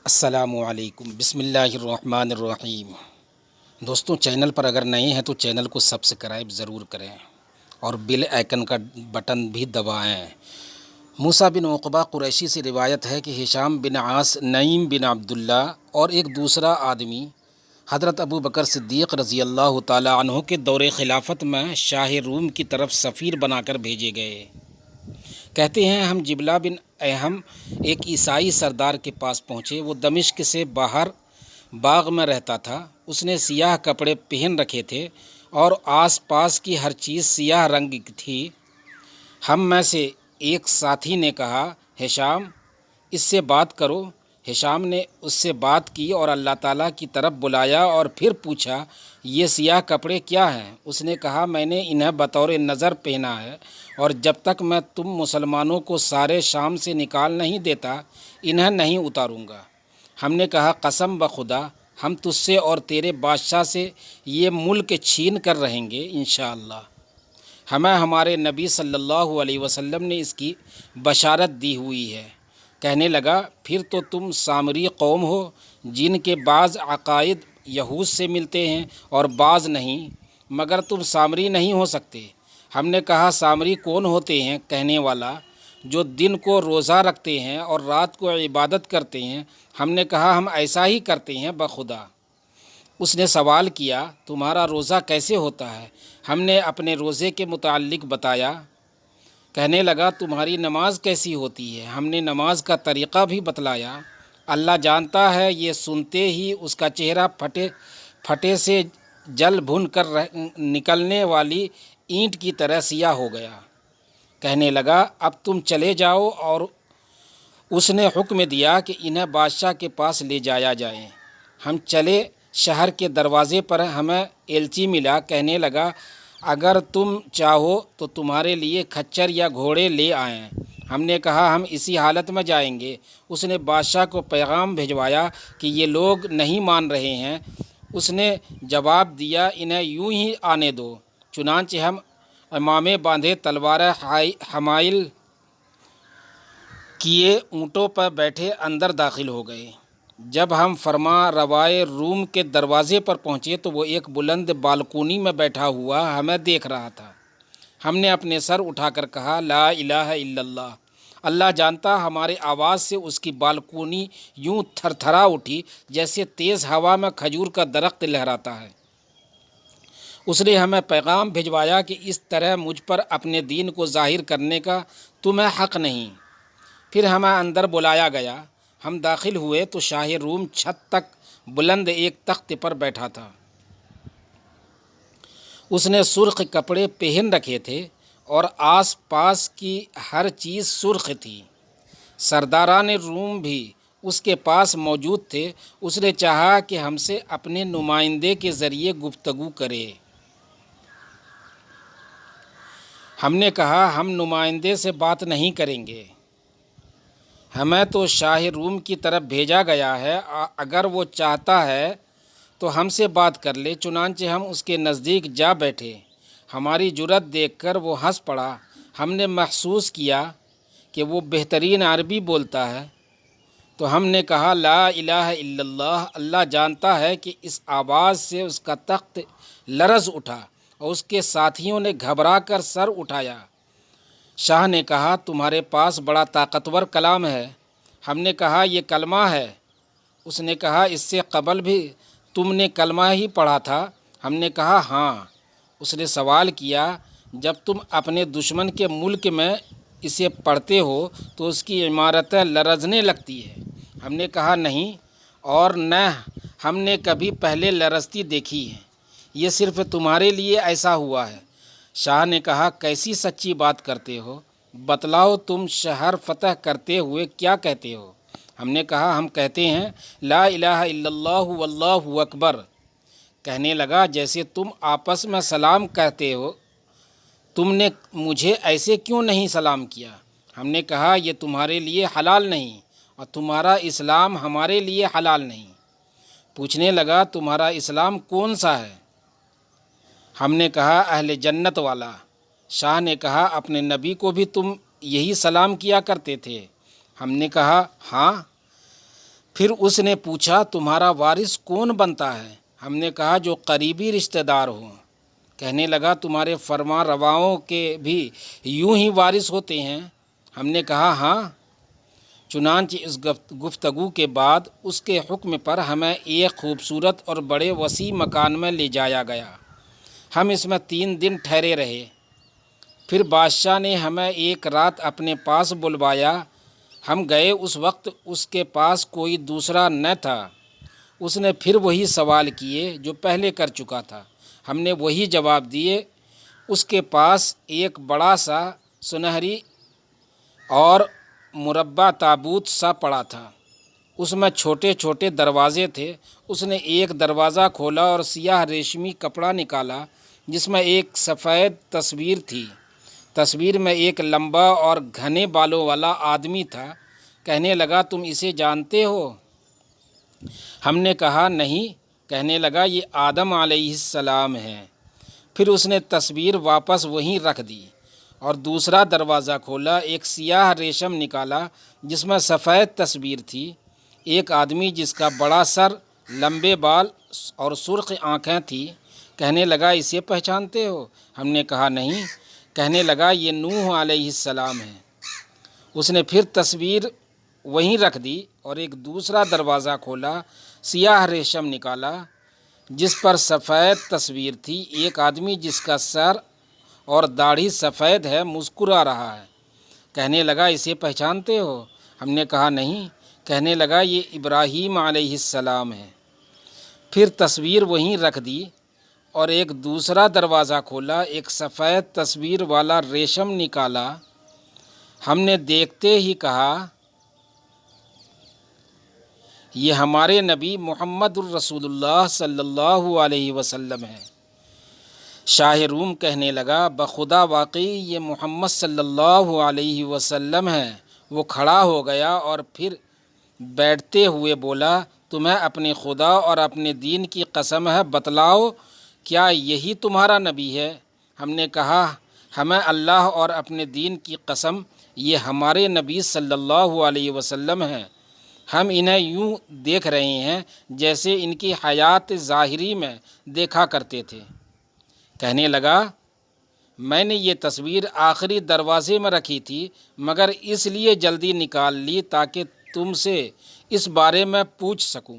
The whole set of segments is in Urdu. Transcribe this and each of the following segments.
السلام علیکم، بسم اللہ الرحمن الرحیم۔ دوستوں، چینل پر اگر نئے ہیں تو چینل کو سبسکرائب ضرور کریں اور بیل آئیکن کا بٹن بھی دبائیں۔ موسیٰ بن عقبہ قریشی سے روایت ہے کہ ہشام بن عاص، نعیم بن عبداللہ اور ایک دوسرا آدمی حضرت ابو بکر صدیق رضی اللہ تعالیٰ عنہ کے دور خلافت میں شاہ روم کی طرف سفیر بنا کر بھیجے گئے۔ کہتے ہیں ہم جبلہ بن اہم ایک عیسائی سردار کے پاس پہنچے۔ وہ دمشق سے باہر باغ میں رہتا تھا۔ اس نے سیاہ کپڑے پہن رکھے تھے اور آس پاس کی ہر چیز سیاہ رنگ کی تھی۔ ہم میں سے ایک ساتھی نے کہا، ہشام، اس سے بات کرو۔ ہشام نے اس سے بات کی اور اللہ تعالیٰ کی طرف بلایا اور پھر پوچھا، یہ سیاہ کپڑے کیا ہیں؟ اس نے کہا، میں نے انہیں بطور نظر پہنا ہے اور جب تک میں تم مسلمانوں کو سارے شام سے نکال نہیں دیتا انہیں نہیں اتاروں گا۔ ہم نے کہا، قسم بخدا، ہم تجھ سے اور تیرے بادشاہ سے یہ ملک چھین کر رہیں گے انشاءاللہ۔ ہمیں ہمارے نبی صلی اللہ علیہ وسلم نے اس کی بشارت دی ہوئی ہے۔ کہنے لگا، پھر تو تم سامری قوم ہو جن کے بعض عقائد یہود سے ملتے ہیں اور بعض نہیں، مگر تم سامری نہیں ہو سکتے۔ ہم نے کہا، سامری کون ہوتے ہیں؟ کہنے والا، جو دن کو روزہ رکھتے ہیں اور رات کو عبادت کرتے ہیں۔ ہم نے کہا، ہم ایسا ہی کرتے ہیں بخدا۔ اس نے سوال کیا، تمہارا روزہ کیسے ہوتا ہے؟ ہم نے اپنے روزے کے متعلق بتایا۔ کہنے لگا، تمہاری نماز کیسی ہوتی ہے؟ ہم نے نماز کا طریقہ بھی بتلایا۔ اللہ جانتا ہے۔ یہ سنتے ہی اس کا چہرہ پھٹے سے جل بھن کر نکلنے والی اینٹ کی طرح سیاہ ہو گیا۔ کہنے لگا، اب تم چلے جاؤ، اور اس نے حکم دیا کہ انہیں بادشاہ کے پاس لے جایا جائے۔ ہم چلے۔ شہر کے دروازے پر ہمیں ایلچی ملا۔ کہنے لگا، اگر تم چاہو تو تمہارے لیے کھچر یا گھوڑے لے آئیں۔ ہم نے کہا، ہم اسی حالت میں جائیں گے۔ اس نے بادشاہ کو پیغام بھجوایا کہ یہ لوگ نہیں مان رہے ہیں۔ اس نے جواب دیا، انہیں یوں ہی آنے دو۔ چنانچہ ہم عمامے باندھے، تلواریں حمائل کیے، اونٹوں پر بیٹھے اندر داخل ہو گئے۔ جب ہم فرما روائے روم کے دروازے پر پہنچے تو وہ ایک بلند بالکونی میں بیٹھا ہوا ہمیں دیکھ رہا تھا۔ ہم نے اپنے سر اٹھا کر کہا، لا الہ الا اللہ۔ اللہ جانتا، ہمارے آواز سے اس کی بالکونی یوں تھر تھرا اٹھی جیسے تیز ہوا میں کھجور کا درخت لہراتا ہے۔ اس نے ہمیں پیغام بھجوایا کہ اس طرح مجھ پر اپنے دین کو ظاہر کرنے کا تمہیں حق نہیں۔ پھر ہمیں اندر بلایا گیا۔ ہم داخل ہوئے تو شاہ روم چھت تک بلند ایک تخت پر بیٹھا تھا۔ اس نے سرخ کپڑے پہن رکھے تھے اور آس پاس کی ہر چیز سرخ تھی۔ سرداران روم بھی اس کے پاس موجود تھے۔ اس نے چاہا کہ ہم سے اپنے نمائندے کے ذریعے گفتگو کرے۔ ہم نے کہا، ہم نمائندے سے بات نہیں کریں گے۔ ہمیں تو شاہ روم کی طرف بھیجا گیا ہے، اگر وہ چاہتا ہے تو ہم سے بات کر لے۔ چنانچہ ہم اس کے نزدیک جا بیٹھے۔ ہماری جرأت دیکھ کر وہ ہنس پڑا۔ ہم نے محسوس کیا کہ وہ بہترین عربی بولتا ہے، تو ہم نے کہا، لا الہ الا اللہ۔ اللہ جانتا ہے کہ اس آواز سے اس کا تخت لرز اٹھا اور اس کے ساتھیوں نے گھبرا کر سر اٹھایا۔ شاہ نے کہا، تمہارے پاس بڑا طاقتور کلام ہے۔ ہم نے کہا، یہ کلمہ ہے۔ اس نے کہا، اس سے قبل بھی تم نے کلمہ ہی پڑھا تھا؟ ہم نے کہا، ہاں۔ اس نے سوال کیا، جب تم اپنے دشمن کے ملک میں اسے پڑھتے ہو تو اس کی عمارتیں لرزنے لگتی ہیں؟ ہم نے کہا، نہیں، اور نہ ہم نے کبھی پہلے لرزتی دیکھی ہے۔ یہ صرف تمہارے لیے ایسا ہوا ہے۔ شاہ نے کہا، کیسی سچی بات کرتے ہو؟ بتلاؤ، تم شہر فتح کرتے ہوئے کیا کہتے ہو؟ ہم نے کہا، ہم کہتے ہیں، لا الہ الا اللہ واللہ اکبر۔ کہنے لگا، جیسے تم آپس میں سلام کہتے ہو، تم نے مجھے ایسے کیوں نہیں سلام کیا؟ ہم نے کہا، یہ تمہارے لیے حلال نہیں اور تمہارا اسلام ہمارے لیے حلال نہیں۔ پوچھنے لگا، تمہارا اسلام کون سا ہے؟ ہم نے کہا، اہل جنت والا۔ شاہ نے کہا، اپنے نبی کو بھی تم یہی سلام کیا کرتے تھے؟ ہم نے کہا، ہاں۔ پھر اس نے پوچھا تمہارا وارث کون بنتا ہے؟ ہم نے کہا جو قریبی رشتہ دار ہو۔ کہنے لگا تمہارے فرما رواؤں کے بھی یوں ہی وارث ہوتے ہیں؟ ہم نے کہا ہاں۔ چنانچہ اس گفتگو کے بعد اس کے حکم پر ہمیں ایک خوبصورت اور بڑے وسیع مکان میں لے جایا گیا۔ ہم اس میں 3 دن ٹھہرے رہے۔ پھر بادشاہ نے ہمیں ایک رات اپنے پاس بلوایا۔ ہم گئے، اس وقت اس کے پاس کوئی دوسرا نہ تھا۔ اس نے پھر وہی سوال کیے جو پہلے کر چکا تھا۔ ہم نے وہی جواب دیے۔ اس کے پاس ایک بڑا سا سنہری اور مربع تابوت سا پڑا تھا۔ اس میں چھوٹے چھوٹے دروازے تھے۔ اس نے ایک دروازہ کھولا اور سیاہ ریشمی کپڑا نکالا جس میں ایک سفید تصویر تھی۔ تصویر میں ایک لمبا اور گھنے بالوں والا آدمی تھا۔ کہنے لگا تم اسے جانتے ہو؟ ہم نے کہا نہیں۔ کہنے لگا یہ آدم علیہ السلام ہے۔ پھر اس نے تصویر واپس وہیں رکھ دی اور دوسرا دروازہ کھولا، ایک سیاہ ریشم نکالا جس میں سفید تصویر تھی، ایک آدمی جس کا بڑا سر، لمبے بال اور سرخ آنکھیں تھیں۔ کہنے لگا اسے پہچانتے ہو؟ ہم نے کہا نہیں۔ کہنے لگا یہ نوح علیہ السلام ہے۔ اس نے پھر تصویر وہیں رکھ دی اور ایک دوسرا دروازہ کھولا، سیاہ ریشم نکالا جس پر سفید تصویر تھی، ایک آدمی جس کا سر اور داڑھی سفید ہے مسکرا رہا ہے۔ کہنے لگا اسے پہچانتے ہو؟ ہم نے کہا نہیں۔ کہنے لگا یہ ابراہیم علیہ السلام ہے۔ پھر تصویر وہیں رکھ دی اور ایک دوسرا دروازہ کھولا، ایک سفید تصویر والا ریشم نکالا۔ ہم نے دیکھتے ہی کہا یہ ہمارے نبی محمد الرسول اللہ صلی اللہ علیہ وسلم ہے۔ شاہ روم کہنے لگا بخدا واقعی یہ محمد صلی اللہ علیہ وسلم ہے۔ وہ کھڑا ہو گیا اور پھر بیٹھتے ہوئے بولا تمہیں اپنے خدا اور اپنے دین کی قسم ہے، بتلاؤ کیا یہی تمہارا نبی ہے؟ ہم نے کہا ہمیں اللہ اور اپنے دین کی قسم یہ ہمارے نبی صلی اللہ علیہ وسلم ہیں۔ ہم انہیں یوں دیکھ رہے ہیں جیسے ان کی حیات ظاہری میں دیکھا کرتے تھے۔ کہنے لگا میں نے یہ تصویر آخری دروازے میں رکھی تھی مگر اس لیے جلدی نکال لی تاکہ تم سے اس بارے میں پوچھ سکوں۔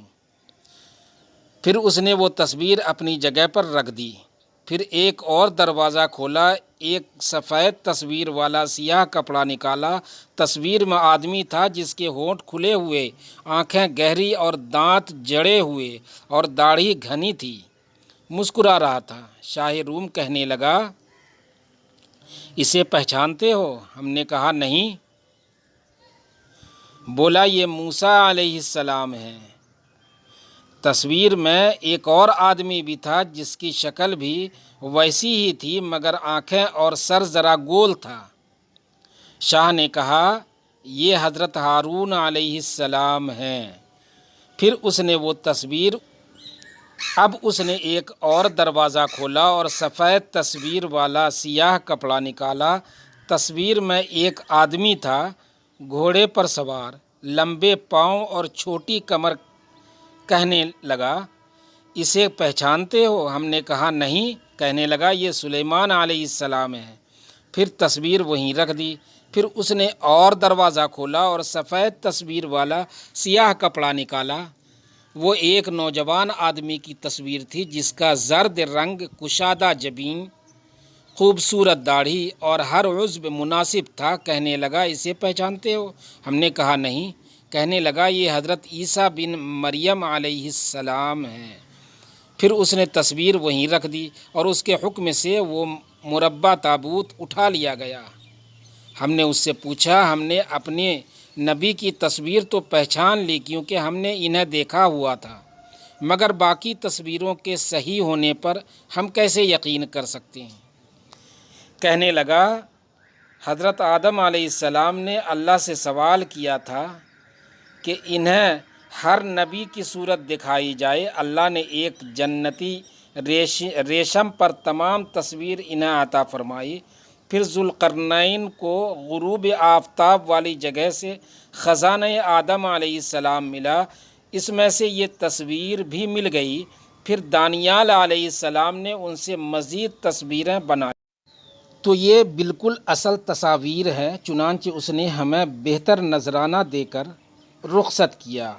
پھر اس نے وہ تصویر اپنی جگہ پر رکھ دی۔ پھر ایک اور دروازہ کھولا، ایک سفید تصویر والا سیاہ کپڑا نکالا۔ تصویر میں آدمی تھا جس کے ہونٹ کھلے ہوئے، آنکھیں گہری اور دانت جڑے ہوئے اور داڑھی گھنی تھی، مسکرا رہا تھا۔ شاہ روم کہنے لگا اسے پہچانتے ہو؟ ہم نے کہا نہیں۔ بولا یہ موسیٰ علیہ السلام ہے۔ تصویر میں ایک اور آدمی بھی تھا جس کی شکل بھی ویسی ہی تھی مگر آنکھیں اور سر ذرا گول تھا۔ شاہ نے کہا یہ حضرت ہارون علیہ السلام ہیں۔ پھر اس نے وہ تصویر اب اس نے ایک اور دروازہ کھولا اور سفید تصویر والا سیاہ کپڑا نکالا۔ تصویر میں ایک آدمی تھا، گھوڑے پر سوار، لمبے پاؤں اور چھوٹی کمر۔ کہنے لگا اسے پہچانتے ہو؟ ہم نے کہا نہیں۔ کہنے لگا یہ سلیمان علیہ السلام ہے۔ پھر تصویر وہیں رکھ دی۔ پھر اس نے اور دروازہ کھولا اور سفید تصویر والا سیاہ کپڑا نکالا۔ وہ ایک نوجوان آدمی کی تصویر تھی جس کا زرد رنگ، کشادہ جبین، خوبصورت داڑھی اور ہر عضو مناسب تھا۔ کہنے لگا اسے پہچانتے ہو؟ ہم نے کہا نہیں۔ کہنے لگا یہ حضرت عیسیٰ بن مریم علیہ السلام ہے۔ پھر اس نے تصویر وہیں رکھ دی اور اس کے حکم سے وہ مربع تابوت اٹھا لیا گیا۔ ہم نے اس سے پوچھا ہم نے اپنے نبی کی تصویر تو پہچان لی کیونکہ ہم نے انہیں دیکھا ہوا تھا، مگر باقی تصویروں کے صحیح ہونے پر ہم کیسے یقین کر سکتے ہیں؟ کہنے لگا حضرت آدم علیہ السلام نے اللہ سے سوال کیا تھا کہ انہیں ہر نبی کی صورت دکھائی جائے۔ اللہ نے ایک جنتی ریشم پر تمام تصویر انہیں عطا فرمائی۔ پھر ذوالقرنین کو غروب آفتاب والی جگہ سے خزانہ آدم علیہ السلام ملا، اس میں سے یہ تصویر بھی مل گئی۔ پھر دانیال علیہ السلام نے ان سے مزید تصویریں بنائی، تو یہ بالکل اصل تصاویر ہے، چنانچہ اس نے ہمیں بہتر نذرانہ دے کر رخصت کیا۔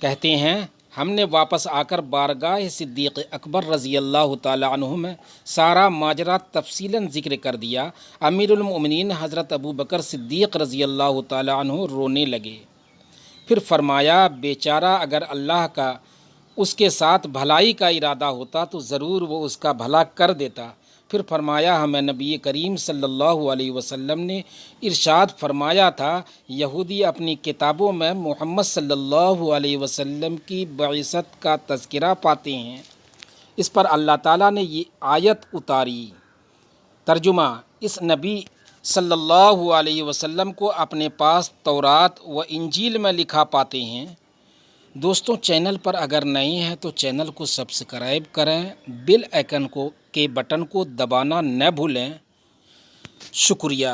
کہتے ہیں ہم نے واپس آ کر بارگاہ صدیق اکبر رضی اللہ تعالیٰ عنہ میں سارا ماجرا تفصیلاً ذکر کر دیا۔ امیر المؤمنین حضرت ابو بکر صدیق رضی اللہ تعالیٰ عنہ رونے لگے، پھر فرمایا بیچارہ اگر اللہ کا اس کے ساتھ بھلائی کا ارادہ ہوتا تو ضرور وہ اس کا بھلا کر دیتا۔ پھر فرمایا ہمیں نبی کریم صلی اللہ علیہ وسلم نے ارشاد فرمایا تھا، یہودی اپنی کتابوں میں محمد صلی اللہ علیہ وسلم کی بعثت کا تذکرہ پاتے ہیں۔ اس پر اللہ تعالیٰ نے یہ آیت اتاری۔ ترجمہ: اس نبی صلی اللہ علیہ وسلم کو اپنے پاس تورات و انجیل میں لکھا پاتے ہیں۔ دوستوں چینل پر اگر نئے ہیں تو چینل کو سبسکرائب کریں، بیل آئیکن کے بٹن کو دبانا نہ بھولیں۔ شکریہ۔